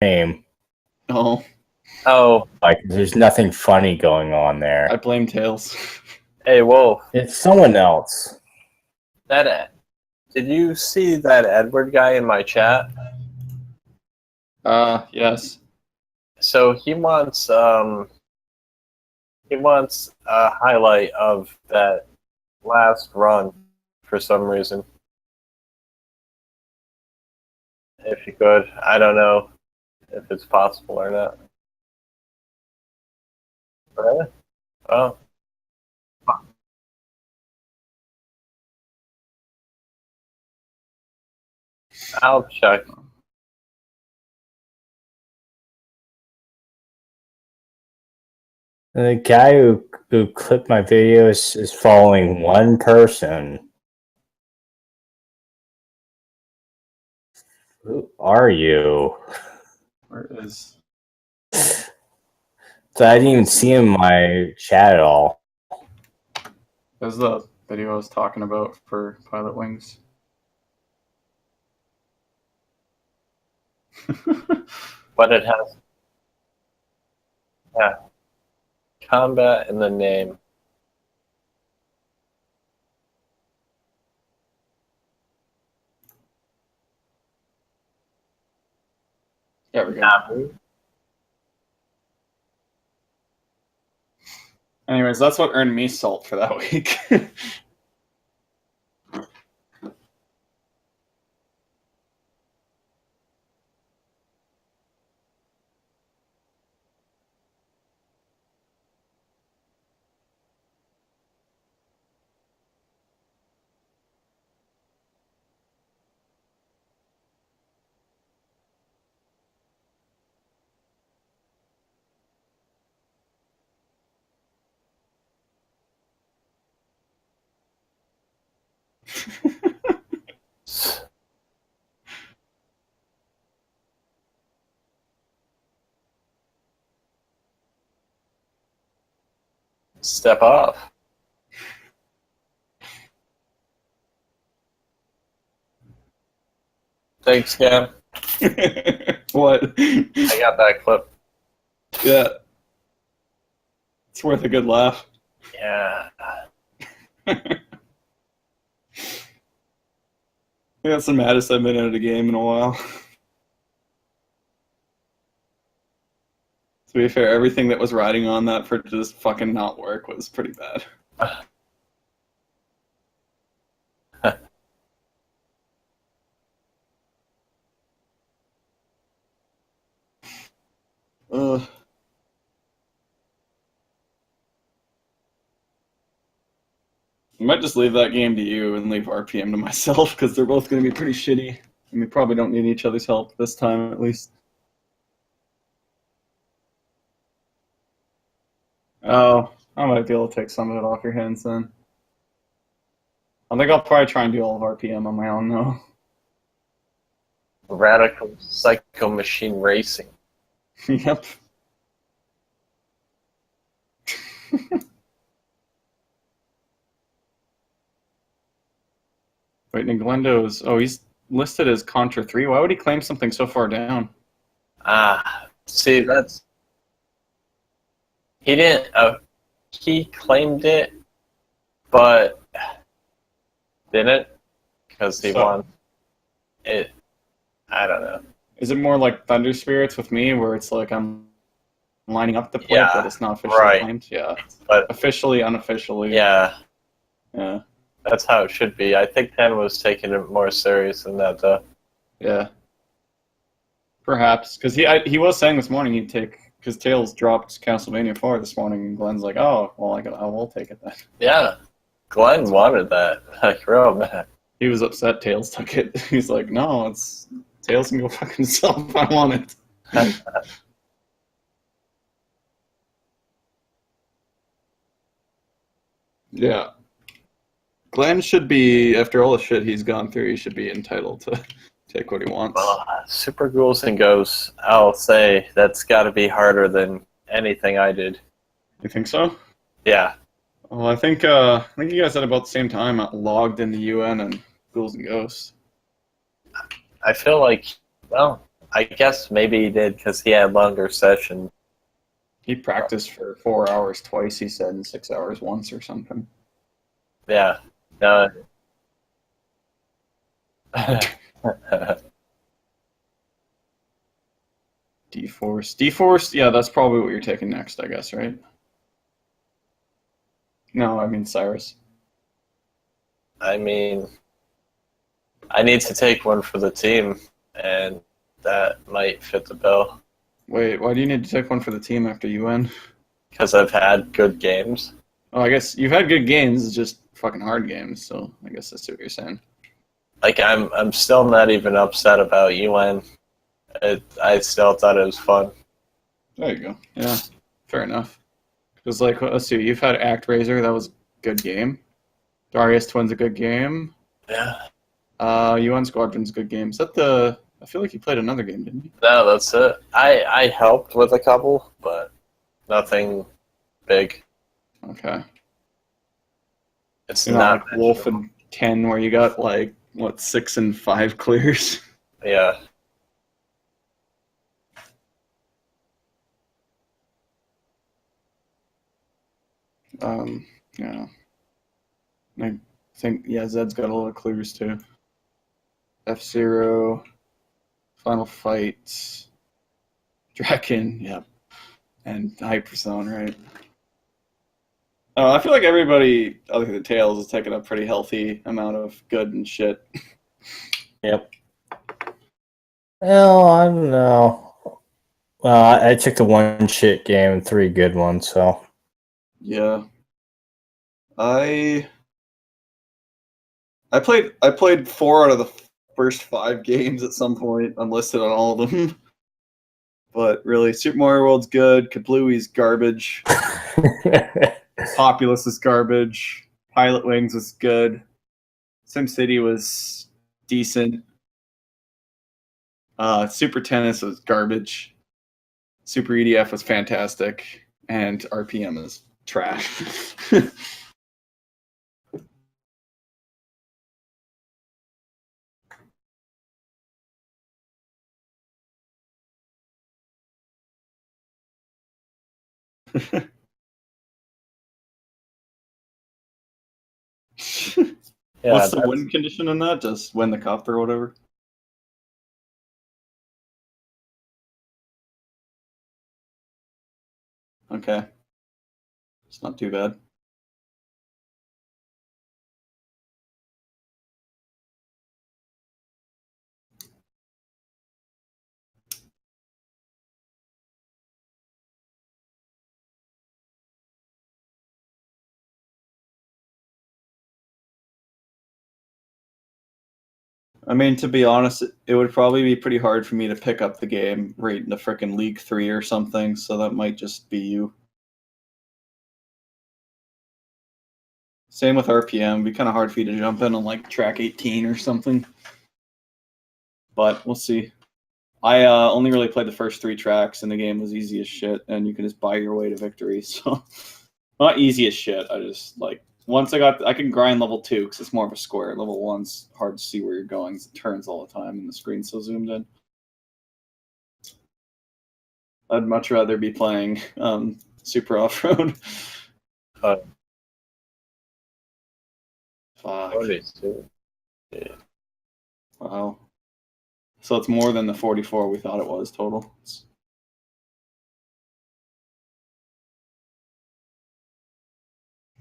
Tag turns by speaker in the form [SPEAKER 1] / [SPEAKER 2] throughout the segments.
[SPEAKER 1] name.
[SPEAKER 2] Oh,
[SPEAKER 1] Like, there's nothing funny going on there.
[SPEAKER 2] I blame Tails.
[SPEAKER 3] Hey, Wolf.
[SPEAKER 1] It's someone else.
[SPEAKER 3] Did you see that Edward guy in my chat?
[SPEAKER 2] Yes.
[SPEAKER 3] So he wants a highlight of that last run for some reason. If you could, I don't know if it's possible or not. Really? Oh. I'll check.
[SPEAKER 1] The guy who clipped my videos is following one person. Who are you?
[SPEAKER 2] Where is?
[SPEAKER 1] So I didn't even see him in my chat at all.
[SPEAKER 2] There's the video I was talking about for Pilot Wings.
[SPEAKER 3] But it has, yeah, combat in the name.
[SPEAKER 2] Yeah, we go. Anyways, that's what earned me salt for that week.
[SPEAKER 3] Step off. Thanks, Cam.
[SPEAKER 2] What?
[SPEAKER 3] I got that clip.
[SPEAKER 2] Yeah. It's worth a good laugh.
[SPEAKER 3] Yeah.
[SPEAKER 2] That's the maddest I've been at a game in a while. To be fair, everything that was riding on that for just fucking not work was pretty bad. Ugh. I might just leave that game to you and leave RPM to myself because they're both going to be pretty shitty. And we probably don't need each other's help this time, at least. Oh, I might be able to take some of it off your hands then. I think I'll probably try and do all of RPM on my own, though.
[SPEAKER 3] Radical Psycho Machine Racing.
[SPEAKER 2] Yep. Wait, Niglendo's... Oh, he's listed as Contra 3. Why would he claim something so far down?
[SPEAKER 3] See, that's... He didn't... he claimed it, but didn't, because he won. It... I don't know.
[SPEAKER 2] Is it more like Thunder Spirits with me, where it's like I'm lining up the play, but it's not officially claimed? Yeah.
[SPEAKER 3] But
[SPEAKER 2] officially, unofficially.
[SPEAKER 3] Yeah.
[SPEAKER 2] Yeah.
[SPEAKER 3] That's how it should be. I think Ten was taking it more serious than that, though.
[SPEAKER 2] Yeah. Perhaps. Because he was saying this morning he'd take... Because Tails dropped Castlevania 4 this morning, and Glenn's like, oh, well, I will take it then.
[SPEAKER 3] Yeah. Glenn wanted that. Like, real bad.
[SPEAKER 2] He was upset Tails took it. He's like, no, it's... Tails can go fuck himself. I want it. Yeah. Glenn should be, after all the shit he's gone through, he should be entitled to take what he wants.
[SPEAKER 3] Super Ghouls and Ghosts, I'll say that's got to be harder than anything I did.
[SPEAKER 2] You think so?
[SPEAKER 3] Yeah.
[SPEAKER 2] Well, I think you guys at about the same time logged in the UN and Ghouls and Ghosts.
[SPEAKER 3] I feel like, well, I guess maybe he did because he had longer sessions.
[SPEAKER 2] He practiced for 4 hours twice, he said, and 6 hours once or something.
[SPEAKER 3] Yeah. No.
[SPEAKER 2] D-Force, yeah, that's probably what you're taking next, I guess, right? No, I mean Cyrus.
[SPEAKER 3] I mean, I need to take one for the team, and that might fit the bill
[SPEAKER 2] Wait, why do you need to take one for the team after UN?
[SPEAKER 3] because I've had good games.
[SPEAKER 2] Oh, I guess you've had good games, it's just fucking hard games, so I guess that's what you're saying.
[SPEAKER 3] Like I'm still not even upset about UN. I still thought it was fun.
[SPEAKER 2] There you go. Yeah, fair enough. Because, like, let's see, you've had ActRaiser, that was a good game. Darius Twin's a good game.
[SPEAKER 3] Yeah.
[SPEAKER 2] UN Squadron's a good game. Is that the... I feel like you played another game, didn't you?
[SPEAKER 3] No, that's it. I helped with a couple, but nothing big.
[SPEAKER 2] Okay.
[SPEAKER 3] It's
[SPEAKER 2] You're
[SPEAKER 3] not
[SPEAKER 2] not like Wolf and 10 where you got, like, what, 6 and 5 clears?
[SPEAKER 3] Yeah.
[SPEAKER 2] Yeah. I think, yeah, Zed's got a lot of clears, too. F-Zero, Final Fight, Draken, yep. And Hyperzone, right? I feel like everybody, other than Tails, is taking a pretty healthy amount of good and shit.
[SPEAKER 1] Yep. Well, I don't know. Well, I took the one shit game and 3 good ones, so.
[SPEAKER 2] Yeah. I played 4 out of the first 5 games at some point, unlisted on all of them. But really, Super Mario World's good, Kablooey's garbage, Populous is garbage, Pilot Wings was good, SimCity was decent, Super Tennis was garbage, Super EDF was fantastic, and RPM is trash.
[SPEAKER 3] Yeah.
[SPEAKER 2] What's the win condition in that? Just win the cup or whatever? Okay. It's not too bad. I mean, to be honest, it would probably be pretty hard for me to pick up the game right in the frickin' League 3 or something, so that might just be you. Same with RPM. It'd be kind of hard for you to jump in on, like, track 18 or something. But we'll see. I only really played the first 3 tracks, and the game was easy as shit, and you can just buy your way to victory, so... Not easy as shit, I just, like... Once I can grind level 2, because it's more of a square. Level 1's hard to see where you're going, it turns all the time, and the screen's so zoomed in. I'd much rather be playing Super Off-Road.
[SPEAKER 3] Uh,
[SPEAKER 2] Fuck.
[SPEAKER 3] 42. Yeah.
[SPEAKER 2] Wow. So it's more than the 44 we thought it was total.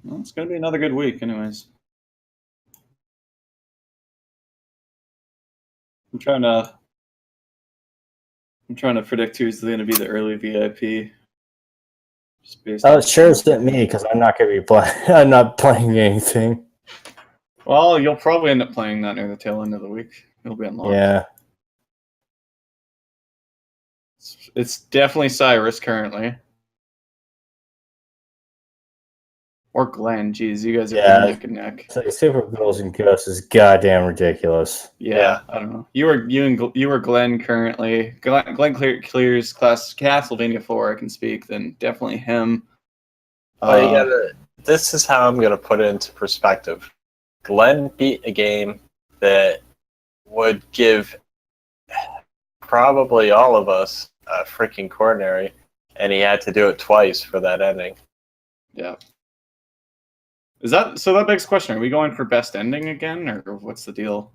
[SPEAKER 2] Well, it's going to be another good week anyways. I'm trying to predict who's going to be the early VIP. Just based
[SPEAKER 1] Oh,
[SPEAKER 2] on-
[SPEAKER 1] it sure isn't me because I'm not going to be playing. I'm not playing anything.
[SPEAKER 2] Well, you'll probably end up playing that near the tail end of the week. It'll be unlocked.
[SPEAKER 1] Yeah.
[SPEAKER 2] It's definitely Cyrus currently. Or Glenn. Jeez, you guys are
[SPEAKER 1] Yeah.
[SPEAKER 2] neck and neck.
[SPEAKER 1] It's like Super Girls and Ghosts is goddamn ridiculous.
[SPEAKER 2] Yeah, I don't know. You were Glenn currently. Glenn clears class Castlevania 4. I can speak. Then definitely him.
[SPEAKER 3] This is how I'm gonna put it into perspective. Glenn beat a game that would give probably all of us freaking coronary, and he had to do it twice for that ending.
[SPEAKER 2] Yeah. Is that so? That begs the question: are we going for best ending again, or what's the deal?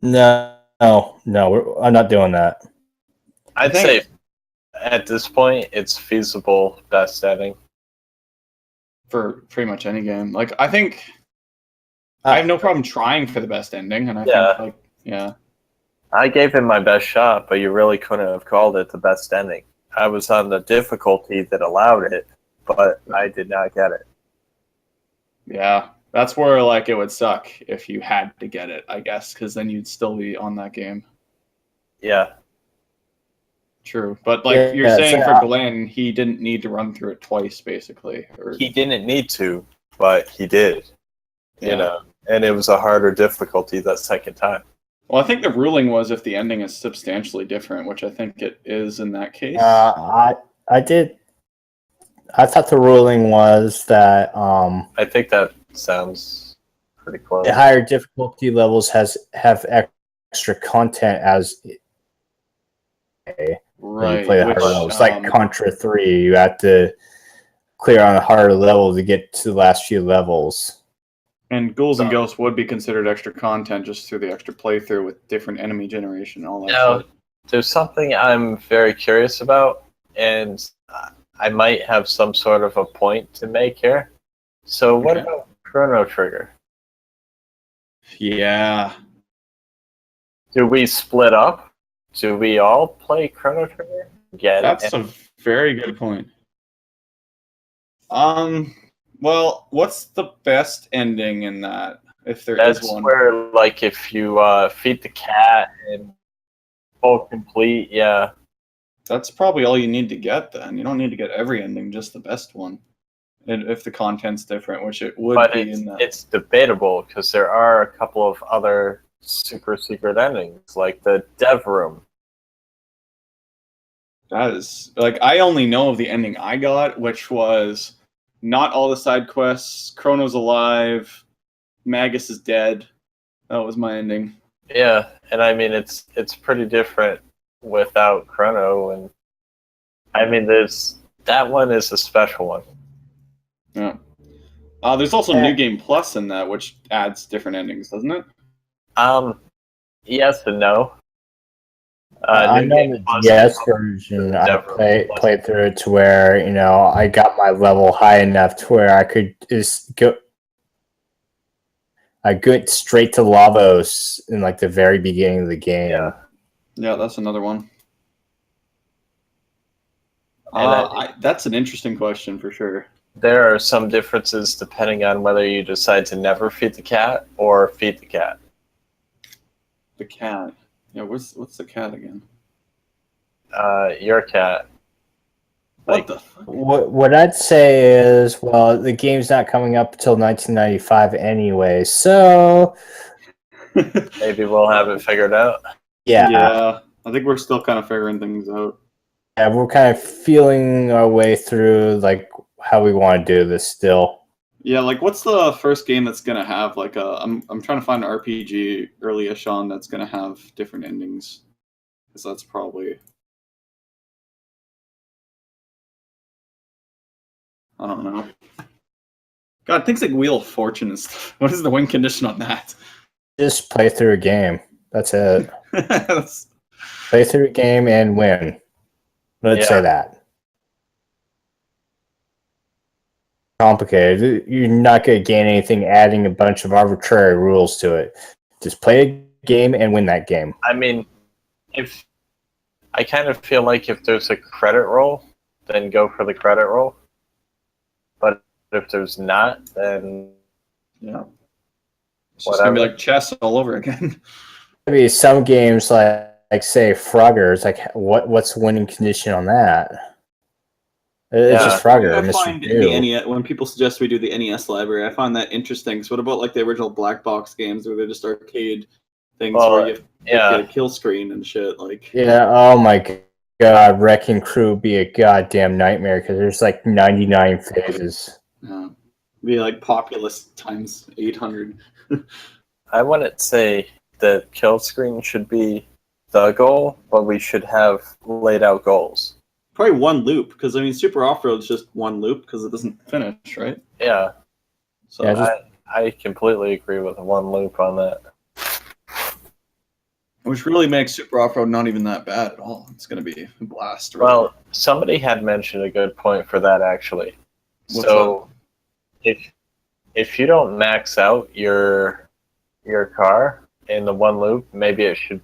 [SPEAKER 1] No, I'm not doing that.
[SPEAKER 3] I'd say at this point it's feasible best ending
[SPEAKER 2] for pretty much any game. Like, I think I have no problem trying for the best ending, and I think, like, yeah.
[SPEAKER 3] I gave him my best shot, but you really couldn't have called it the best ending. I was on the difficulty that allowed it, but I did not get it.
[SPEAKER 2] Yeah, that's where, like, it would suck if you had to get it, I guess, because then you'd still be on that game.
[SPEAKER 3] Yeah.
[SPEAKER 2] True, but like you're saying for Glenn, he didn't need to run through it twice, basically. Or...
[SPEAKER 3] He didn't need to, but he did. You know, and it was a harder difficulty that second time.
[SPEAKER 2] Well, I think the ruling was if the ending is substantially different, which I think it is in that case.
[SPEAKER 1] I thought the ruling was that
[SPEAKER 3] I think that sounds pretty close.
[SPEAKER 1] The higher difficulty levels have extra content as
[SPEAKER 2] right.
[SPEAKER 1] You play the harder levels. Like Contra 3, you have to clear on a harder level to get to the last few levels.
[SPEAKER 2] And Ghouls and Ghosts would be considered extra content just through the extra playthrough with different enemy generation and all that shit.
[SPEAKER 3] There's something I'm very curious about, and I might have some sort of a point to make here. So what about Chrono Trigger?
[SPEAKER 2] Yeah.
[SPEAKER 3] Do we split up? Do we all play Chrono Trigger?
[SPEAKER 2] That's a very good point. Well, what's the best ending in that? If there is one.
[SPEAKER 3] That's where, like, if you feed the cat and full complete, yeah.
[SPEAKER 2] That's probably all you need to get then. You don't need to get every ending, just the best one. And if the content's different, which it would be in that.
[SPEAKER 3] It's debatable because there are a couple of other super secret endings, like the Dev Room.
[SPEAKER 2] That is, like, I only know of the ending I got, which was not all the side quests, Chrono's alive, Magus is dead. That was my ending.
[SPEAKER 3] Yeah, and I mean it's pretty different without Chrono, and I mean that one is a special one.
[SPEAKER 2] Yeah. There's also New Game Plus in that, which adds different endings, doesn't it?
[SPEAKER 3] Yes and no.
[SPEAKER 1] I know the DS version. I played through it to where I got my level high enough to where I could just go. I get straight to Lavos in like the very beginning of the game.
[SPEAKER 2] Yeah, that's another one. That's an interesting question for sure.
[SPEAKER 3] There are some differences depending on whether you decide to never feed the cat or feed the cat.
[SPEAKER 2] The cat. Yeah, what's the cat again?
[SPEAKER 3] Your cat.
[SPEAKER 2] What the fuck?
[SPEAKER 1] What I'd say is, well, the game's not coming up until 1995 anyway, so
[SPEAKER 3] maybe we'll have it figured out.
[SPEAKER 2] Yeah, I think we're still kind of figuring things out.
[SPEAKER 1] Yeah, we're kind of feeling our way through like how we want to do this still.
[SPEAKER 2] Yeah, like what's the first game that's gonna have like a? I'm trying to find an RPG early-ish on that's gonna have different endings, because that's probably. I don't know. God, things like Wheel of Fortune and stuff. What is the win condition on that?
[SPEAKER 1] Just play through a game. That's it. Play through a game and win. Let's say that. Complicated. You're not going to gain anything adding a bunch of arbitrary rules to it. Just play a game and win that game.
[SPEAKER 3] I mean, if I kind of feel like if there's a credit roll, then go for the credit roll. But if there's not, then
[SPEAKER 2] it's just gonna be like chess all over again.
[SPEAKER 1] Maybe some games like say Frogger. It's like what's the winning condition on that? It's just Frogger.
[SPEAKER 2] I find the NES, when people suggest we do the NES library, I find that interesting. So what about like the original black box games where they're just arcade things where you get a kill screen and shit? Like
[SPEAKER 1] oh my god, Wrecking Crew would be a goddamn nightmare because there's like 99 phases.
[SPEAKER 2] Yeah. Be like populace times 800.
[SPEAKER 3] I wouldn't say the kill screen should be the goal, but we should have laid out goals.
[SPEAKER 2] Probably one loop, because I mean, Super Off-Road is just one loop because it doesn't finish, right?
[SPEAKER 3] Yeah.
[SPEAKER 2] So
[SPEAKER 1] Yeah,
[SPEAKER 3] I completely agree with one loop on that.
[SPEAKER 2] which really makes Super Off-Road not even that bad at all. It's going to be a blast. Really.
[SPEAKER 3] Well, somebody had mentioned a good point for that actually.
[SPEAKER 2] What's
[SPEAKER 3] So if you don't max out your car in the one loop, maybe it should